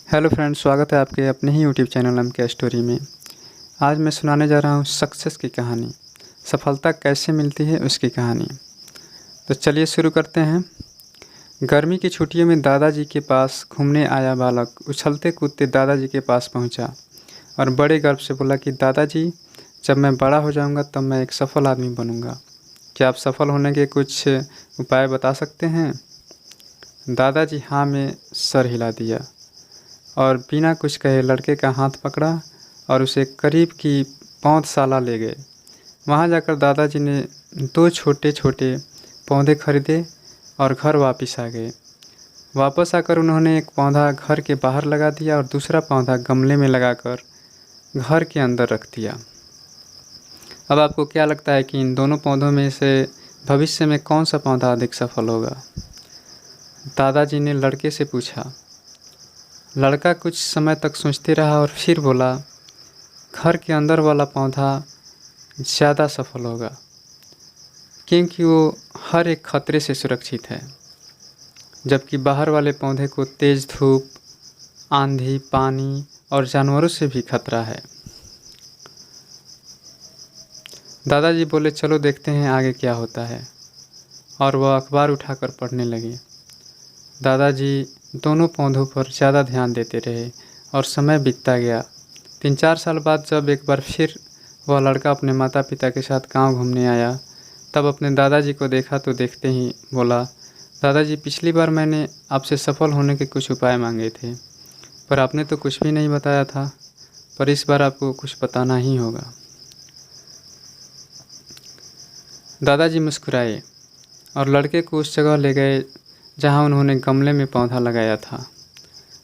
Hello friends, स्वागत है आपके अपने ही यूट्यूब चैनल एम के स्टोरी में। आज मैं सुनाने जा रहा हूँ सक्सेस की कहानी। सफलता कैसे मिलती है उसकी कहानी। तो चलिए शुरू करते हैं। गर्मी की छुट्टियों में दादाजी के पास घूमने आया बालक उछलते कूदते दादाजी के पास पहुँचा और बड़े गर्व से बोला कि दादाजी, जब मैं बड़ा हो जाऊँगा तब मैं एक सफल आदमी बनूँगा। क्या आप सफल होने के कुछ उपाय बता सकते हैं? दादाजी हाँ में सर हिला दिया और बिना कुछ कहे लड़के का हाथ पकड़ा और उसे करीब की पौधशाला ले गए। वहाँ जाकर दादाजी ने 2 छोटे छोटे पौधे खरीदे और घर वापस आ गए। वापस आकर उन्होंने एक पौधा घर के बाहर लगा दिया और दूसरा पौधा गमले में लगाकर घर के अंदर रख दिया। अब आपको क्या लगता है कि इन दोनों पौधों में से भविष्य में कौन सा पौधा अधिक सफल होगा? दादाजी ने लड़के से पूछा। लड़का कुछ समय तक सोचते रहा और फिर बोला, घर के अंदर वाला पौधा ज़्यादा सफल होगा, क्योंकि वो हर एक खतरे से सुरक्षित है, जबकि बाहर वाले पौधे को तेज़ धूप, आंधी, पानी और जानवरों से भी खतरा है। दादाजी बोले, चलो देखते हैं आगे क्या होता है, और वह अखबार उठाकर पढ़ने लगे। दादाजी दोनों पौधों पर ज़्यादा ध्यान देते रहे और समय बीतता गया। 3-4 साल बाद जब एक बार फिर वह लड़का अपने माता पिता के साथ गांव घूमने आया, तब अपने दादाजी को देखा तो देखते ही बोला, दादाजी, पिछली बार मैंने आपसे सफल होने के कुछ उपाय मांगे थे, पर आपने तो कुछ भी नहीं बताया था, पर इस बार आपको कुछ बताना ही होगा। दादाजी मुस्कुराए और लड़के को उस जगह ले गए जहाँ उन्होंने गमले में पौधा लगाया था।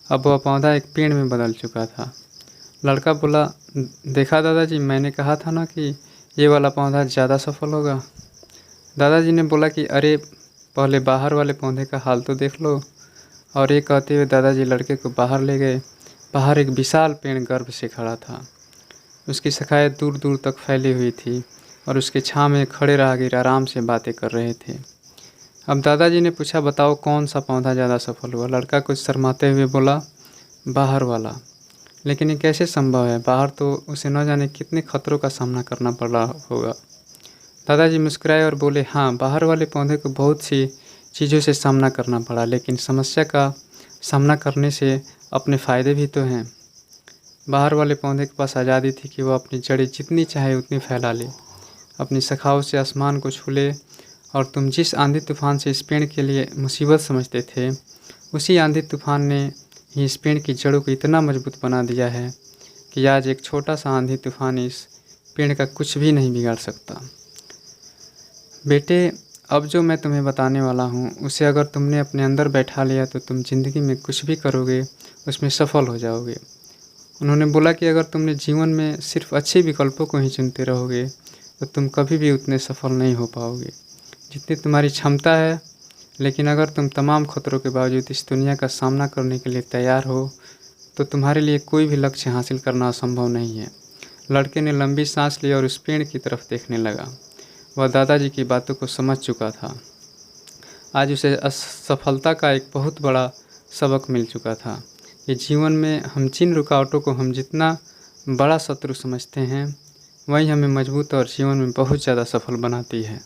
अब वह पौधा एक पेड़ में बदल चुका था। लड़का बोला, देखा दादाजी, मैंने कहा था ना कि ये वाला पौधा ज़्यादा सफल होगा। दादाजी ने बोला कि अरे, पहले बाहर वाले पौधे का हाल तो देख लो। और ये कहते हुए दादाजी लड़के को बाहर ले गए। बाहर एक विशाल पेड़ गर्व से खड़ा था। उसकी शाखाएं दूर दूर तक फैली हुई थी और उसके छाँव में खड़े राहगीर आराम से बातें कर रहे थे। अब दादाजी ने पूछा, बताओ कौन सा पौधा ज़्यादा सफल हुआ? लड़का कुछ शर्माते हुए बोला, बाहर वाला। लेकिन ये कैसे संभव है? बाहर तो उसे न जाने कितने खतरों का सामना करना पड़ रहा होगा। दादाजी मुस्कुराए और बोले, हाँ, बाहर वाले पौधे को बहुत सी चीज़ों से सामना करना पड़ा, लेकिन समस्या का सामना करने से अपने फ़ायदे भी तो हैं। बाहर वाले पौधे के पास आज़ादी थी कि वह अपनी जड़ें जितनी चाहे उतनी फैला ले, अपनी शाखाओं से आसमान को छू ले, और तुम जिस आंधी तूफान से इस पेड़ के लिए मुसीबत समझते थे, उसी आंधी तूफान ने ही इस पेड़ की जड़ों को इतना मजबूत बना दिया है कि आज एक छोटा सा आंधी तूफान इस पेड़ का कुछ भी नहीं बिगाड़ सकता। बेटे, अब जो मैं तुम्हें बताने वाला हूँ, उसे अगर तुमने अपने अंदर बैठा लिया तो तुम ज़िंदगी में कुछ भी करोगे उसमें सफल हो जाओगे। उन्होंने बोला कि अगर तुमने जीवन में सिर्फ अच्छे विकल्पों को ही चुनते रहोगे तो तुम कभी भी उतने सफल नहीं हो पाओगे जितनी तुम्हारी क्षमता है। लेकिन अगर तुम तमाम खतरों के बावजूद इस दुनिया का सामना करने के लिए तैयार हो तो तुम्हारे लिए कोई भी लक्ष्य हासिल करना असंभव नहीं है। लड़के ने लंबी सांस ली और उस पेड़ की तरफ देखने लगा। वह दादाजी की बातों को समझ चुका था। आज उसे असफलता का एक बहुत बड़ा सबक मिल चुका था। ये जीवन में हम जिन रुकावटों को हम जितना बड़ा शत्रु समझते हैं, वही हमें मजबूत और जीवन में बहुत ज़्यादा सफल बनाती है।